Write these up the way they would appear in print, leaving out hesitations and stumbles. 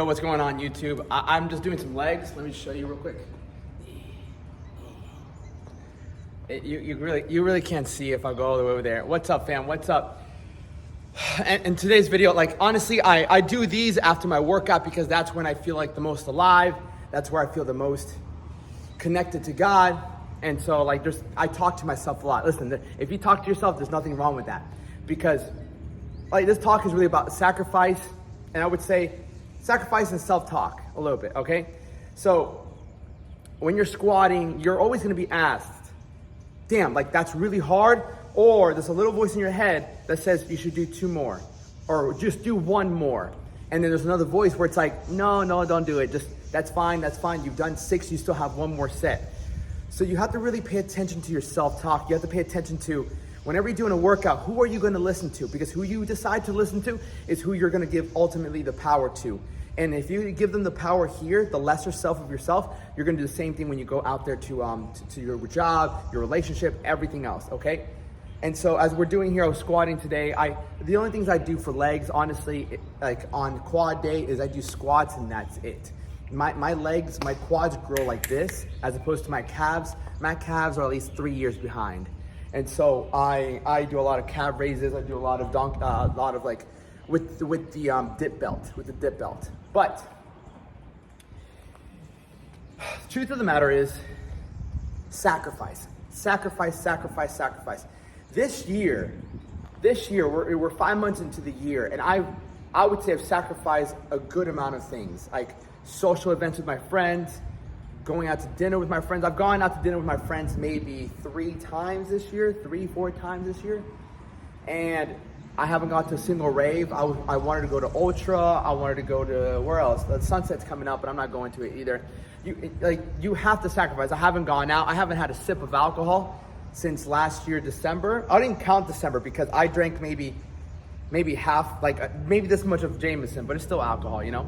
What's going on YouTube? I'm just doing some legs. Let me show you real quick. You really can't see if I go all the way over there. What's up, fam? What's up? And today's video, like honestly, I do these after my workout because that's when I feel like the most alive. That's where I feel the most connected to God. And so like I talk to myself a lot. Listen, if you talk to yourself, there's nothing wrong with that. Because like this talk is really about sacrifice, and I would say sacrifice and self-talk a little bit, okay? So when you're squatting, you're always gonna be asked, damn, like that's really hard, or there's a little voice in your head that says you should do 2 more, or just do 1 more. And then there's another voice where it's like, no, don't do it. That's fine. You've done 6, you still have 1 more set. So you have to really pay attention to your self-talk. You have to pay attention to, whenever you're doing a workout, who are you gonna listen to? Because who you decide to listen to is who you're gonna give ultimately the power to. And if you give them the power here, the lesser self of yourself, you're gonna do the same thing when you go out there to your job, your relationship, everything else, okay? And so as we're doing here, I was squatting today. The only things I do for legs, honestly, like on quad day, is I do squats and that's it. My legs, my quads grow like this, as opposed to my calves. My calves are at least 3 years behind. And so I do a lot of calf raises. I do a lot of like with the dip belt. But the truth of the matter is sacrifice. This year we're 5 months into the year, and I would say I've sacrificed a good amount of things, like social events with my friends, going out to dinner with my friends. I've gone out to dinner with my friends maybe 3 times this year, 4 times this year. And I haven't gone to a single rave. I wanted to go to Ultra. I wanted to go to, where else? The Sunset's coming up, but I'm not going to it either. You have to sacrifice. I haven't gone out. I haven't had a sip of alcohol since last year, December. I didn't count December because I drank maybe half, like maybe this much of Jameson, but it's still alcohol, you know?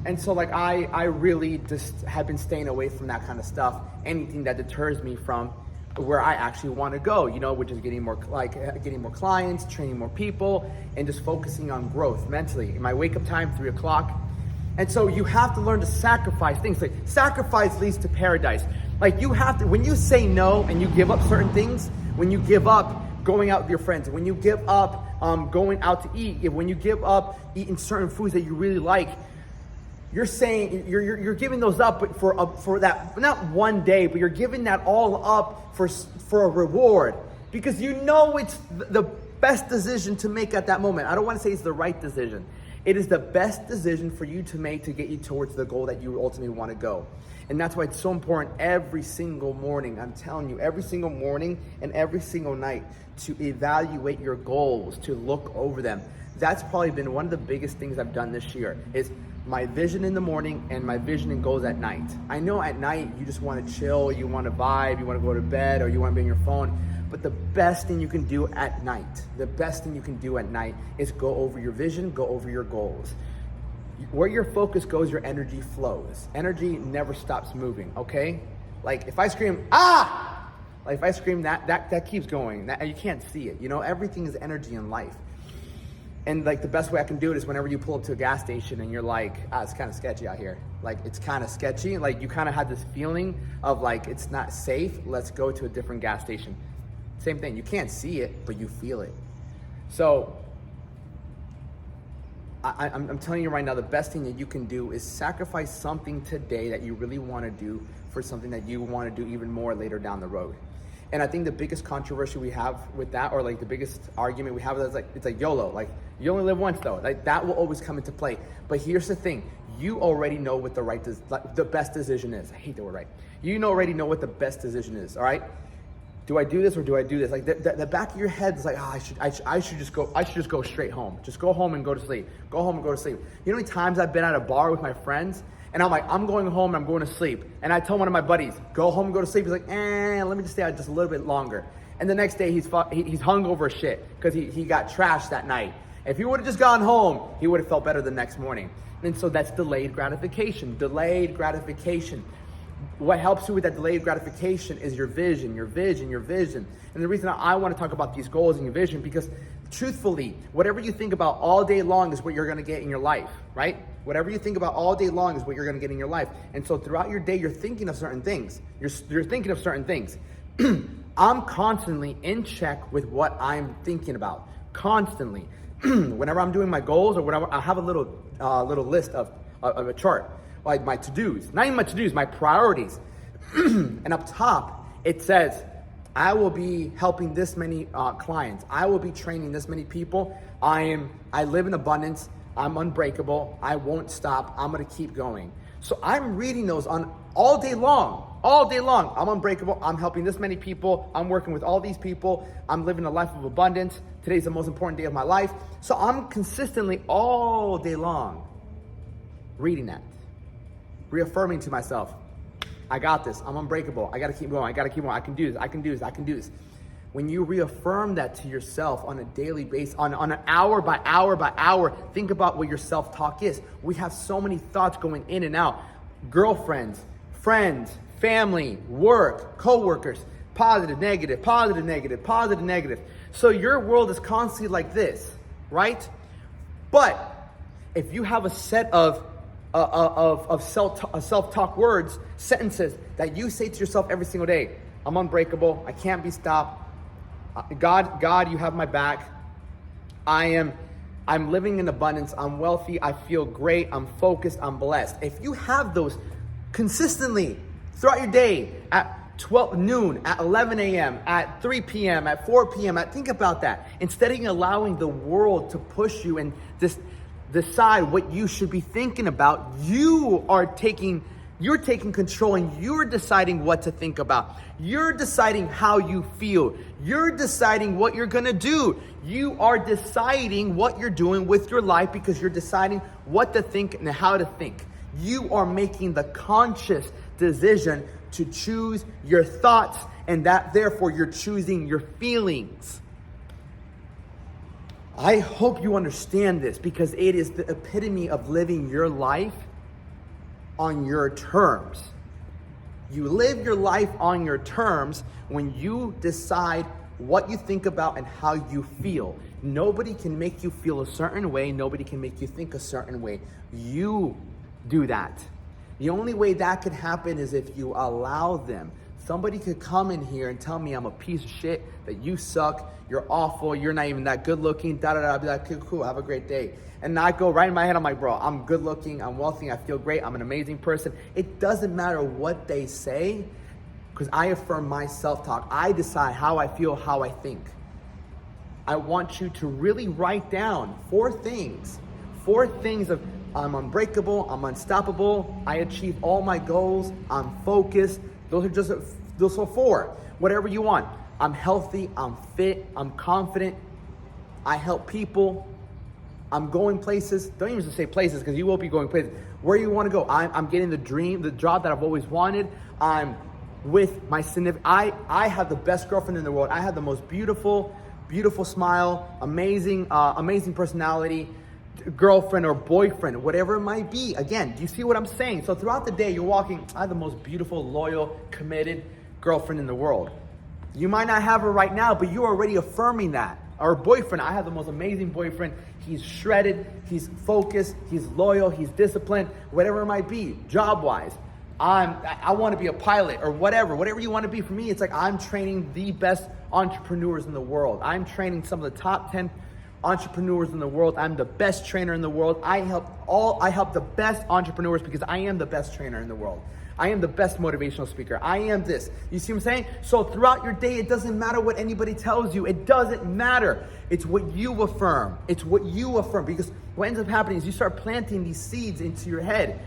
And so like I really just have been staying away from that kind of stuff, anything that deters me from where I actually want to go, you know, which is getting more clients, training more people, and just focusing on growth mentally. My wake up time, 3 o'clock. And so you have to learn to sacrifice things. Like sacrifice leads to paradise. Like you have to, when you say no and you give up certain things, when you give up going out with your friends, when you give up going out to eat, when you give up eating certain foods that you really like, you're saying you're giving those up for that, not one day, but you're giving that all up for a reward, because you know it's the best decision to make at that moment. I don't want to say it's the right decision. It is the best decision for you to make to get you towards the goal that you ultimately want to go. And that's why it's so important every single morning, I'm telling you, every single morning and every single night, to evaluate your goals, to look over them. That's probably been one of the biggest things I've done this year, is my vision in the morning and my vision and goals at night. I know at night you just want to chill, you want to vibe, you want to go to bed, or you want to be on your phone. But the best thing you can do at night, is go over your vision, go over your goals. Where your focus goes, your energy flows. Energy never stops moving, okay? Like if I scream, ah! Like if I scream, that keeps going. You can't see it, you know? Everything is energy in life. And like the best way I can do it is whenever you pull up to a gas station and you're like, it's kind of sketchy out here. Like it's kind of sketchy. Like you kind of have this feeling of like, it's not safe. Let's go to a different gas station. Same thing. You can't see it, but you feel it. So I'm telling you right now, the best thing that you can do is sacrifice something today that you really want to do for something that you want to do even more later down the road. And I think the biggest controversy we have with that, or like the biggest argument we have, is like, it's like YOLO. Like you only live once though. Like that will always come into play. But here's the thing. You already know what the best decision is. I hate that word, right? You already know what the best decision is, all right? Do I do this or do I do this? Like the back of your head is like, I should just go straight home. Just go home and go to sleep. Go home and go to sleep. You know how many times I've been at a bar with my friends and I'm like, I'm going home and I'm going to sleep. And I tell one of my buddies, go home and go to sleep. He's like, let me just stay out just a little bit longer. And the next day he's hungover as shit because he got trashed that night. If he would have just gone home, he would have felt better the next morning. And so that's delayed gratification. what helps you with that delayed gratification is your vision, your vision, your vision. And the reason I want to talk about these goals and your vision, because truthfully, whatever you think about all day long is what you're going to get in your life, right? Whatever you think about all day long is what you're going to get in your life. And so throughout your day, you're thinking of certain things. You're thinking of certain things. I'm constantly in check with what I'm thinking about, constantly. Whenever I'm doing my goals or whatever, I have a little list of a chart, like my to-dos, not even my to-dos, my priorities. And up top, it says, I will be helping this many clients. I will be training this many people. I live in abundance. I'm unbreakable. I won't stop. I'm going to keep going. So I'm reading those on all day long. All day long. I'm unbreakable. I'm helping this many people. I'm working with all these people. I'm living a life of abundance. Today's the most important day of my life. So I'm consistently all day long reading that, reaffirming to myself, I got this. I'm unbreakable. I got to keep going. I got to keep going. I can do this. I can do this. I can do this. When you reaffirm that to yourself on a daily basis, on an hour by hour by hour, think about what your self-talk is. We have so many thoughts going in and out. Girlfriends, friends, family, work, co-workers, positive, negative, positive, negative, positive, negative. So your world is constantly like this, right? But if you have a set of self-talk words, sentences that you say to yourself every single day, I'm unbreakable, I can't be stopped, God, you have my back, I'm living in abundance, I'm wealthy, I feel great, I'm focused, I'm blessed. If you have those consistently throughout your day, at 12 noon, at 11 a.m., at 3 p.m., at 4 p.m., think about that. Instead of allowing the world to push you and decide what you should be thinking about, you're taking control and you're deciding what to think about. You're deciding how you feel. You're deciding what you're gonna do. You are deciding what you're doing with your life because you're deciding what to think and how to think. You are making the conscious decision to choose your thoughts, and that therefore you're choosing your feelings. I hope you understand this because it is the epitome of living your life on your terms. You live your life on your terms when you decide what you think about and how you feel. Nobody can make you feel a certain way. Nobody can make you think a certain way. You do that. The only way that could happen is if you allow them. Somebody could come in here and tell me I'm a piece of shit, that you suck, you're awful, you're not even that good looking, I'd be like, cool, have a great day. And I go right in my head, I'm like, bro, I'm good looking, I'm wealthy, I feel great, I'm an amazing person. It doesn't matter what they say, because I affirm my self-talk. I decide how I feel, how I think. I want you to really write down 4 things of I'm unbreakable, I'm unstoppable, I achieve all my goals, I'm focused. Those are 4. Whatever you want. I'm healthy, I'm fit, I'm confident, I help people, I'm going places. Don't even say places because you will be going places. Where you want to go. I'm getting the job that I've always wanted. I'm with my significant, I have the best girlfriend in the world. I have the most beautiful smile, amazing personality, girlfriend or boyfriend, whatever it might be. Again, do you see what I'm saying? So throughout the day, you're walking, I have the most beautiful, loyal, committed girlfriend in the world. You might not have her right now, but you're already affirming that. Or boyfriend, I have the most amazing boyfriend. He's shredded, he's focused, he's loyal, he's disciplined, whatever it might be, job-wise. I want to be a pilot or whatever you want to be. For me, it's like I'm training the best entrepreneurs in the world. I'm training some of the top 10 entrepreneurs in the world. I'm the best trainer in the world. I help the best entrepreneurs because I am the best trainer in the world. I am the best motivational speaker. I am this. You see what I'm saying? So throughout your day, it doesn't matter what anybody tells you. It doesn't matter. It's what you affirm. It's what you affirm. Because what ends up happening is you start planting these seeds into your head.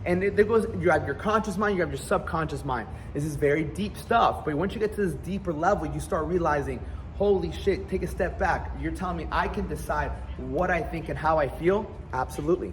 And you have your conscious mind, you have your subconscious mind. This is very deep stuff. But once you get to this deeper level, you start realizing, holy shit, take a step back. You're telling me I can decide what I think and how I feel? Absolutely.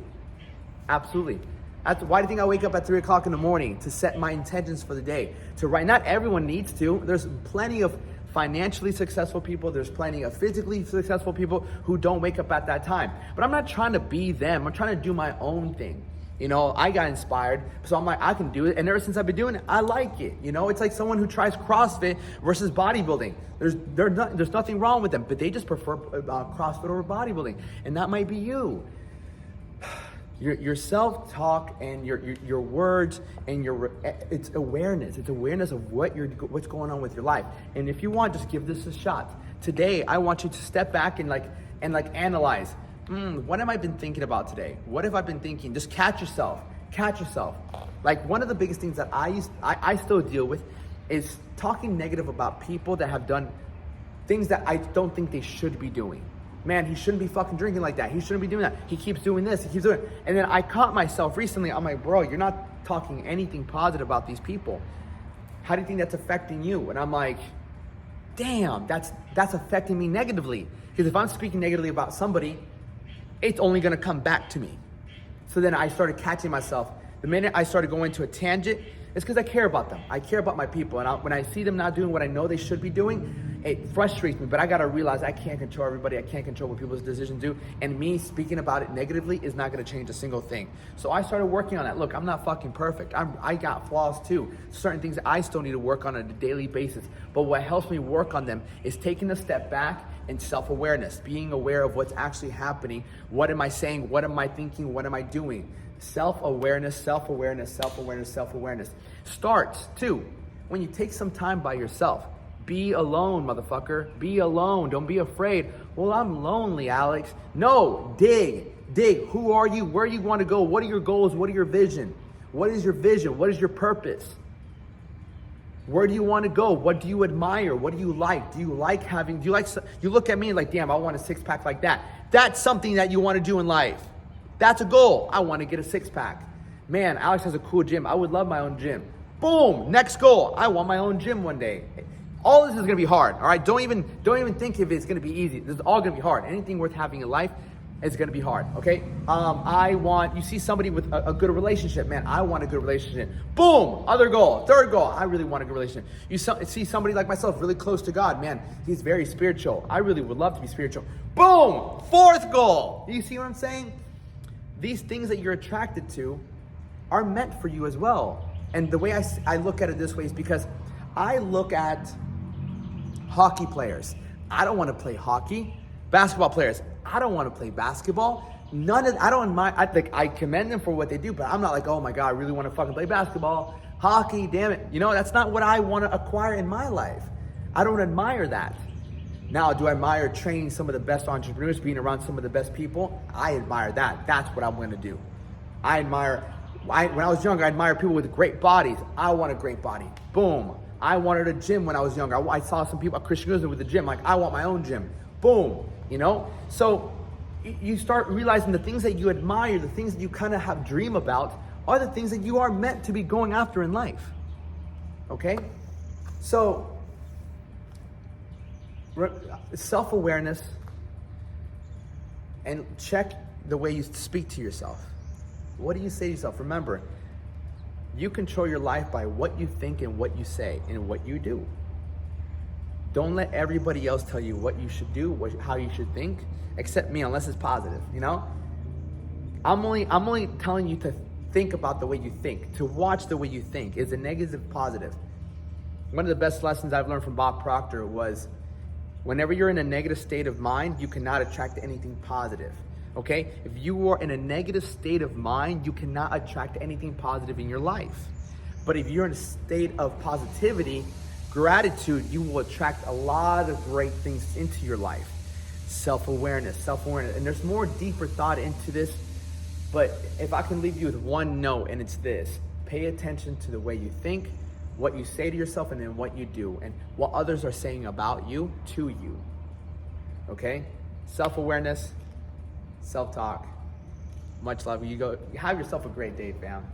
Absolutely. Why do you think I wake up at 3 o'clock in the morning? To set my intentions for the day. To write. Not everyone needs to. There's plenty of financially successful people. There's plenty of physically successful people who don't wake up at that time. But I'm not trying to be them. I'm trying to do my own thing. You know, I got inspired, so I'm like, I can do it. And ever since I've been doing it, I like it. You know, it's like someone who tries CrossFit versus bodybuilding. There's nothing wrong with them, but they just prefer CrossFit over bodybuilding. And that might be you. Your self-talk and your words and it's awareness. It's awareness of what's going on with your life. And if you want, just give this a shot. Today, I want you to step back and analyze. What have I been thinking about today? What have I been thinking? Just catch yourself. Like, one of the biggest things that I still deal with is talking negative about people that have done things that I don't think they should be doing. Man, he shouldn't be fucking drinking like that. He shouldn't be doing that. He keeps doing this. He keeps doing it. And then I caught myself recently. I'm like, bro, you're not talking anything positive about these people. How do you think that's affecting you? And I'm like, damn, that's affecting me negatively. Because if I'm speaking negatively about somebody, it's only gonna come back to me. So then I started catching myself. The minute I started going to a tangent, it's because I care about them. I care about my people. And when I see them not doing what I know they should be doing, it frustrates me. But I gotta realize I can't control everybody. I can't control what people's decisions do. And me speaking about it negatively is not gonna change a single thing. So I started working on that. Look, I'm not fucking perfect. I got flaws too. Certain things that I still need to work on a daily basis. But what helps me work on them is taking a step back and self-awareness, being aware of what's actually happening. What am I saying? What am I thinking? What am I doing? Self-awareness starts too when you take some time by yourself. Be alone, motherfucker. Be alone. Don't be afraid. Well, I'm lonely, Alex. No, dig. Who are you? Where you want to go? What are your goals? What are your vision? What is your vision? What is your purpose? Where do you want to go? What do you admire? What do you like? You look at me like, damn, I want a six pack like that. That's something that you want to do in life. That's a goal. I want to get a six pack. Man, Alex has a cool gym. I would love my own gym. Boom, next goal. I want my own gym one day. All this is gonna be hard, all right? Don't even think if it's gonna be easy. This is all gonna be hard. Anything worth having in life is gonna be hard, okay? You see somebody with a good relationship. Man, I want a good relationship. Boom, other goal, third goal. I really want a good relationship. You see somebody like myself, really close to God. Man, he's very spiritual. I really would love to be spiritual. Boom, fourth goal. You see what I'm saying? These things that you're attracted to are meant for you as well. And the way I look at it this way is because I look at hockey players. I don't want to play hockey. Basketball players. I don't want to play basketball. I commend them for what they do, but I'm not like, oh my God, I really want to fucking play basketball. Hockey, damn it. You know, that's not what I want to acquire in my life. I don't admire that. Now, do I admire training some of the best entrepreneurs, being around some of the best people? I admire that. That's what I'm going to do. When I was younger, I admired people with great bodies. I want a great body. Boom. I wanted a gym when I was younger. I saw some people, Christian Guzman with a gym. Like, I want my own gym. Boom. You know? So you start realizing the things that you admire, the things that you kind of have dream about, are the things that you are meant to be going after in life. Okay? So, self-awareness, and check the way you speak to yourself. What do you say to yourself? Remember, you control your life by what you think and what you say and what you do. Don't let everybody else tell you what you should do, how you should think, except me, unless it's positive, you know? I'm only telling you to think about the way you think, to watch the way you think. Is it negative, positive? One of the best lessons I've learned from Bob Proctor was, whenever you're in a negative state of mind, you cannot attract anything positive, okay? If you are in a negative state of mind, you cannot attract anything positive in your life. But if you're in a state of positivity, gratitude, you will attract a lot of great things into your life. Self-awareness. And there's more deeper thought into this, but if I can leave you with one note, and it's this: pay attention to the way you think, what you say to yourself, and then what you do, and what others are saying about you to you. Okay? Self-awareness, self-talk. Much love. You go have yourself a great day, fam.